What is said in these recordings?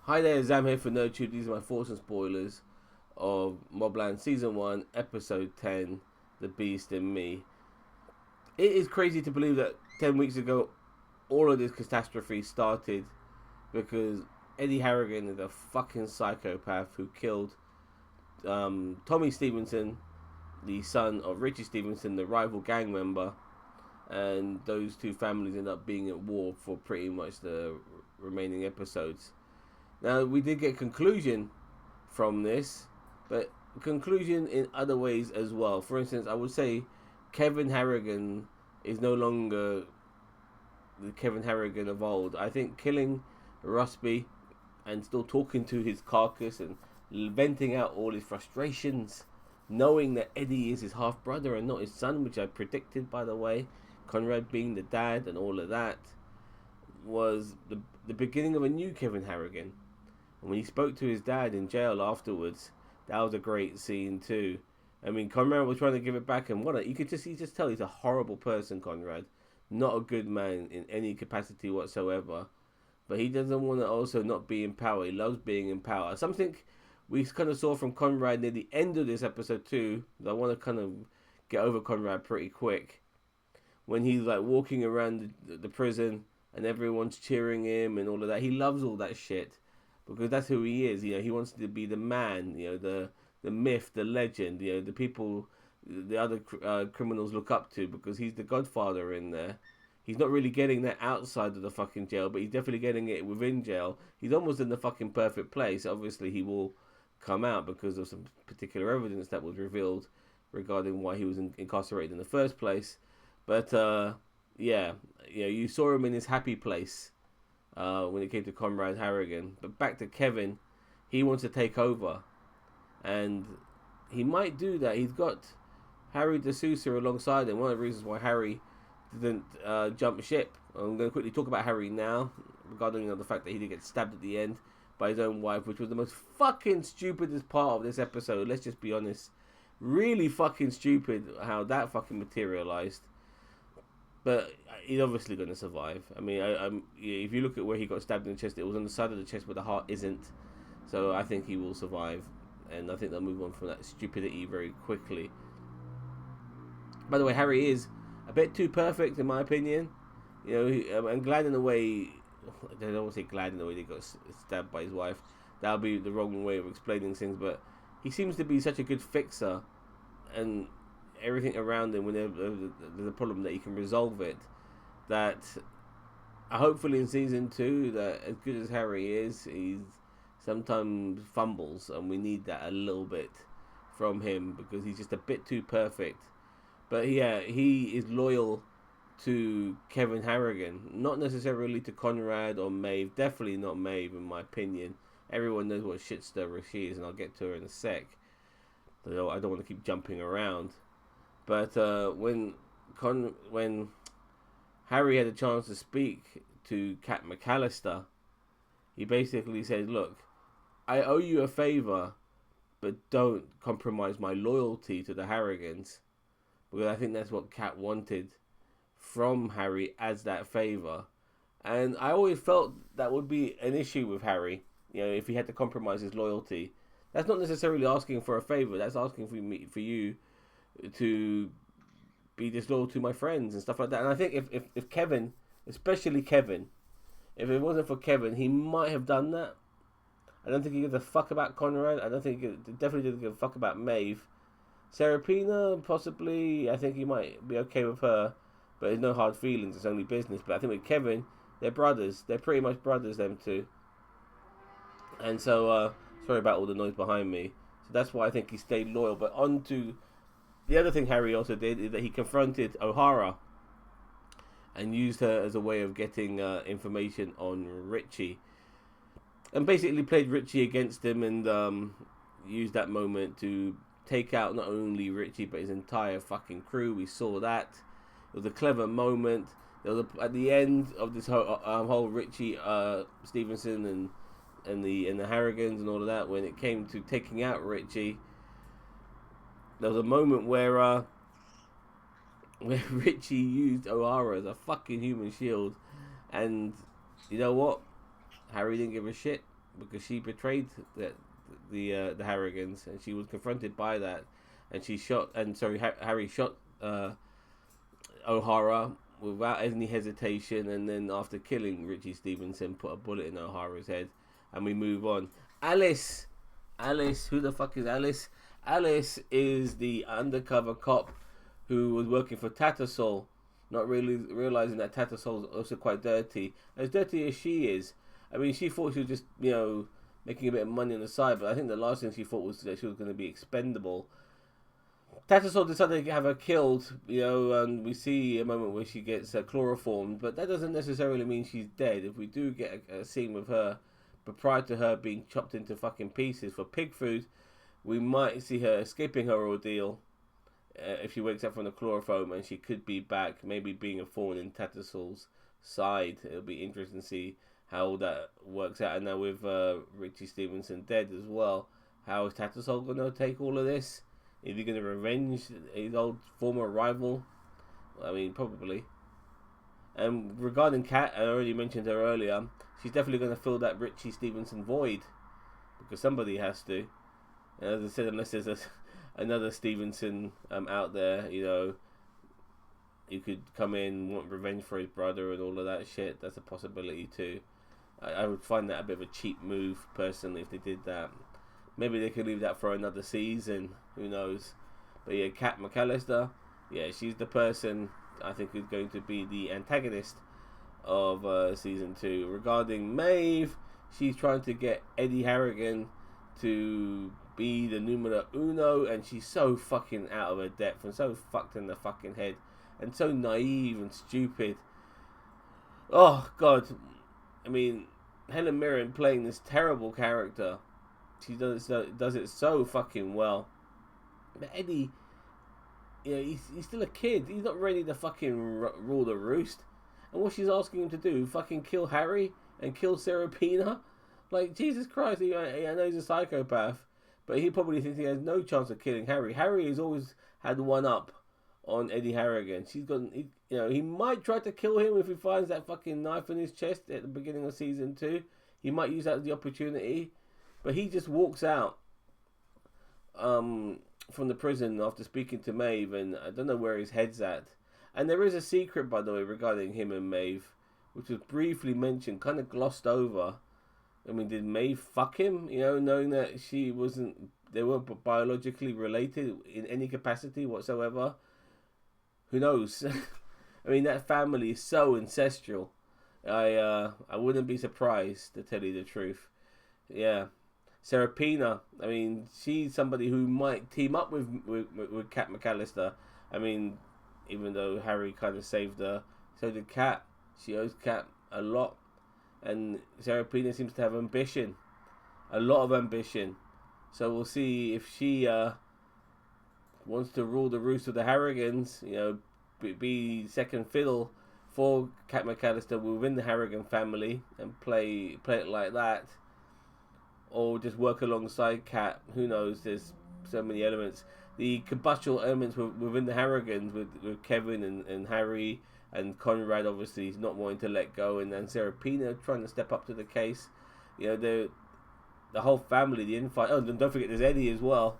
Hi there, Zam here for NerdTube. These are my thoughts and spoilers of Mobland Season 1, Episode 10, The Beast in Me. It is crazy to believe that 10 weeks ago all of this catastrophe started because Eddie Harrigan is a fucking psychopath who killed Tommy Stevenson, the son of Richie Stevenson, the rival gang member, and those two families end up being at war for pretty much the remaining episodes. Now, we did get conclusion from this, but conclusion in other ways as well. For instance, I would say Kevin Harrigan is no longer the Kevin Harrigan of old. I think killing Rusby and still talking to his carcass and venting out all his frustrations, knowing that Eddie is his half brother and not his son, which I predicted, by the way, Conrad being the dad and all of that, was the beginning of a new Kevin Harrigan. And when he spoke to his dad in jail afterwards, that was a great scene too. I mean, Conrad was trying to give it back, and you could just tell he's a horrible person, Conrad, not a good man in any capacity whatsoever. But he doesn't want to also not be in power. He loves being in power. Something we kind of saw from Conrad near the end of this episode too. I want to kind of get over Conrad pretty quick when he's like walking around the prison and everyone's cheering him and all of that. He loves all that shit because that's who he is. You know, he wants to be the man. You know, the myth, the legend. You know, the people, the other criminals look up to because he's the Godfather in there. He's not really getting that outside of the fucking jail, but he's definitely getting it within jail. He's almost in the fucking perfect place. Obviously, he will come out because of some particular evidence that was revealed regarding why he was incarcerated in the first place. But yeah, you know, you saw him in his happy place when it came to Conrad Harrigan. But back to Kevin, he wants to take over, and he might do that. He's got Harry D'Souza alongside him. One of the reasons why Harry didn't jump ship. I'm going to quickly talk about Harry now, regarding the fact that he did get stabbed at the end by his own wife, which was the most fucking stupidest part of this episode. Let's just be honest. Really fucking stupid how that fucking materialized. But he's obviously going to survive. I mean, if you look at where he got stabbed in the chest, it was on the side of the chest where the heart isn't. So I think he will survive. And I think they'll move on from that stupidity very quickly. By the way, Harry is a bit too perfect, in my opinion. You know, I'm glad in a way. I don't want to say glad in the way he got stabbed by his wife. That would be the wrong way of explaining things. But he seems to be such a good fixer, and everything around him, when there's a problem, that he can resolve it. That hopefully in season 2, that as good as Harry is, he's sometimes fumbles, and we need that a little bit from him because he's just a bit too perfect. But yeah, he is loyal to Kevin Harrigan, not necessarily to Conrad or Maeve. Definitely not Maeve, in my opinion. Everyone knows what shit stirrer she is, and I'll get to her in a sec. So I don't want to keep jumping around. But when Harry had a chance to speak to Cat McAllister, he basically said, "Look, I owe you a favor, but don't compromise my loyalty to the Harrigans." Because I think that's what Cat wanted from Harry as that favor. And I always felt that would be an issue with Harry. You know, if he had to compromise his loyalty. That's not necessarily asking for a favor. That's asking for you to be disloyal to my friends and stuff like that. And I think if Kevin, especially Kevin, if it wasn't for Kevin, he might have done that. I don't think he gives a fuck about Conrad. I don't think he definitely didn't give a fuck about Maeve. Serapina, possibly. I think he might be okay with her, but there's no hard feelings. It's only business. But I think with Kevin, they're brothers. They're pretty much brothers, them two. And so, sorry about all the noise behind me. So that's why I think he stayed loyal. But on to the other thing Harry also did is that he confronted O'Hara and used her as a way of getting information on Richie. And basically played Richie against him and used that moment to take out not only Richie but his entire fucking crew. We saw that. It was a clever moment. There was at the end of this whole Richie Stevenson and the Harrigans and all of that, when it came to taking out Richie, there was a moment where Richie used O'Hara as a fucking human shield, and you know what? Harry didn't give a shit. because she betrayed the Harrigans, and she was confronted by that, and Harry shot O'Hara without any hesitation, and then after killing Richie Stevenson, put a bullet in O'Hara's head, and we move on. Alice, who the fuck is Alice? Alice is the undercover cop who was working for Tattersall, not really realizing that Tattersall's also quite dirty, as dirty as she is. I mean, she thought she was just, making a bit of money on the side, but I think the last thing she thought was that she was going to be expendable. Tattersall decided to have her killed, and we see a moment where she gets chloroformed, but that doesn't necessarily mean she's dead. If we do get a scene with her, but prior to her being chopped into fucking pieces for pig food, we might see her escaping her ordeal if she wakes up from the chloroform, and she could be back, maybe being a thorn in Tattersall's side. It'll be interesting to see how that works out. And now with Richie Stevenson dead as well, how is Tattersall going to take all of this? Is he going to revenge his old former rival? I mean, probably. And regarding Kat, I already mentioned her earlier. She's definitely going to fill that Richie Stevenson void, because somebody has to. And as I said, unless there's another Stevenson out there, you could come in, want revenge for his brother and all of that shit. That's a possibility too. I would find that a bit of a cheap move, personally, if they did that. Maybe they could leave that for another season. Who knows? But yeah, Kat McAllister, yeah, she's the person I think is going to be the antagonist of season 2. Regarding Maeve, she's trying to get Eddie Harrigan to be the numero uno, and she's so fucking out of her depth and so fucked in the fucking head and so naive and stupid. Oh god, I mean, Helen Mirren playing this terrible character, she does it so fucking well. But Eddie, he's still a kid. He's not ready to fucking rule the roost. And what she's asking him to do, fucking kill Harry and kill Serapina? Like, Jesus Christ, I know he's a psychopath, but he probably thinks he has no chance of killing Harry. Harry has always had one up on Eddie Harrigan. He might try to kill him if he finds that fucking knife in his chest at the beginning of season 2. He might use that as the opportunity, but he just walks out from the prison after speaking to Maeve, and I don't know where his head's at. And there is a secret, by the way, regarding him and Maeve, which was briefly mentioned, kind of glossed over. I mean, did Maeve fuck him? Knowing that they weren't biologically related in any capacity whatsoever. Who knows? I mean, that family is so ancestral. I wouldn't be surprised, to tell you the truth. Yeah. Serapina, I mean, she's somebody who might team up with Kat McAllister. I mean, even though Harry kind of saved her, so did Kat. She owes Kat a lot. And Serapina seems to have ambition. A lot of ambition. So we'll see if she wants to rule the roost of the Harrigans, be second fiddle for Kat McAllister within the Harrigan family and play it like that. Or just work alongside Kat. Who knows? There's so many elements. The combustible elements within the Harrigans with Kevin and Harry and Conrad, obviously, he's not wanting to let go, and then Serapina trying to step up to the case. The whole family, the infight. Oh, and don't forget there's Eddie as well.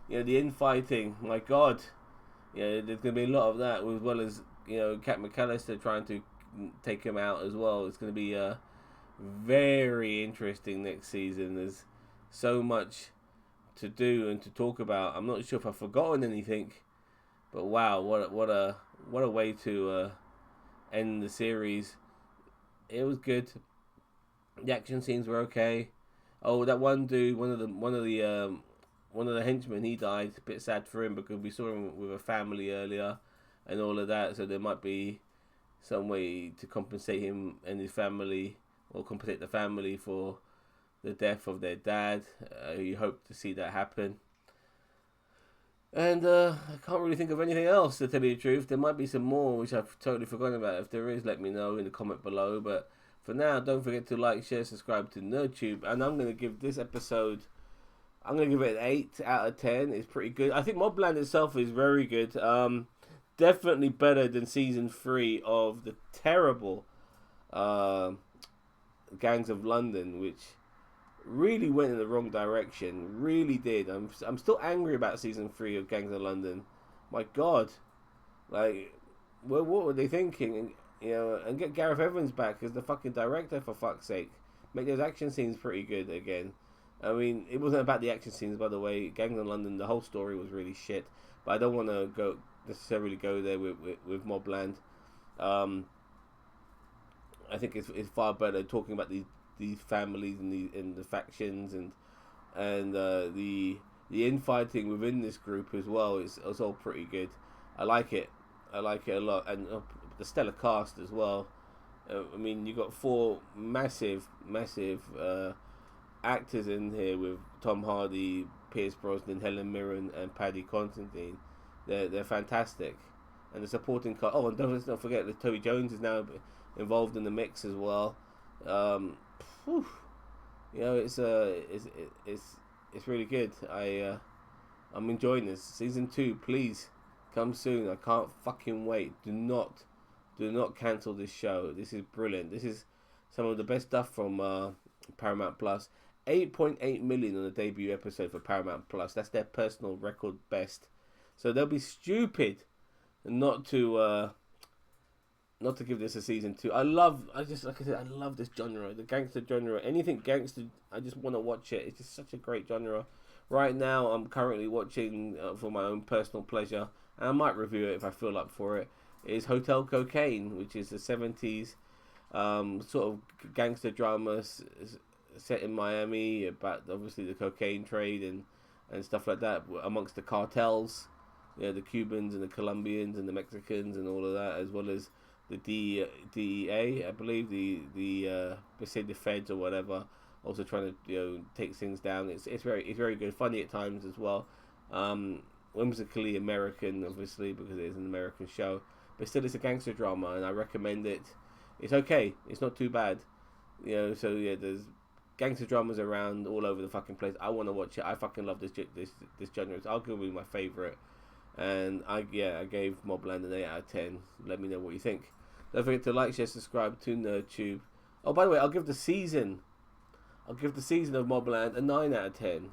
The infighting. My God, there's going to be a lot of that, as well as Kat McAllister trying to take him out as well. It's going to be very interesting next season. There's so much to do and to talk about. I'm not sure if I've forgotten anything, but wow, what a way to end the series. It was good. The action scenes were okay. Oh, that one dude, one of the henchmen, he died. A bit sad for him because we saw him with a family earlier and all of that. So there might be some way to compensate him and his family, or compensate the family for the death of their dad. You hope to see that happen. And I can't really think of anything else, to tell you the truth. There might be some more which I've totally forgotten about. If there is, let me know in the comment below. But for now, don't forget to like, share, subscribe to NerdTube. And I'm going to give this episode, I'm going to give it an 8 out of 10. It's pretty good. I think Mobland itself is very good. Definitely better than season 3 of the terrible Gangs of London, which really went in the wrong direction. Really did. I'm still angry about season 3 of Gangs of London. My God, like, what were they thinking? And, and get Gareth Evans back as the fucking director, for fuck's sake. Make those action scenes pretty good again. I mean, it wasn't about the action scenes, by the way. Gangs of London, the whole story was really shit. But I don't want to necessarily go there with Mobland. I think it's far better talking about these families and the factions and the infighting within this group as well. It's all pretty good. I like it. I like it a lot, and the stellar cast as well. I mean, you got 4 massive actors in here with Tom Hardy, Pierce Brosnan, Helen Mirren, and Paddy Considine. They're fantastic, and the supporting cast. Oh, and let's not forget that Toby Jones is now involved in the mix as well. It's really good. I'm enjoying this. Season 2, please come soon. I can't fucking wait. Do not cancel this show. This is brilliant. This is some of the best stuff from Paramount Plus. 8.8 million on the debut episode for Paramount Plus. That's their personal record best. So they'll be stupid not to give this a season 2. I love this genre, the gangster genre. Anything gangster, I just want to watch it. It's just such a great genre. Right now, I'm currently watching for my own personal pleasure, and I might review it if I feel up for it. Is Hotel Cocaine, which is the 70s sort of gangster drama set in Miami about obviously the cocaine trade and stuff like that amongst the cartels, the Cubans and the Colombians and the Mexicans and all of that, as well as the DEA, I believe, the say the feds or whatever, also trying to take things down. It's very good, funny at times as well. Whimsically American, obviously, because it is an American show, but still it's a gangster drama, and I recommend it. It's okay. It's not too bad. So yeah, there's gangster dramas around all over the fucking place. I want to watch it. I fucking love this genre. It's arguably my favorite. And I gave Mobland an 8 out of 10. Let me know what you think. Don't forget to like, share, subscribe to NerdTube. Oh, by the way, I'll give the season of Mobland a 9 out of 10.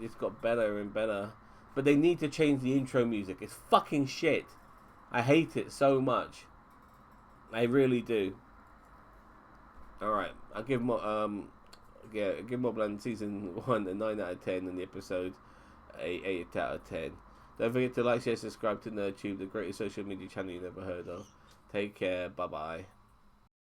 It's got better and better. But they need to change the intro music. It's fucking shit. I hate it so much. I really do. Alright, I'll give Mobland season 1 a 9 out of 10 and the episode 8 out of 10. Don't forget to like, share, subscribe to NerdTube, the greatest social media channel you never heard of. Take care. Bye-bye.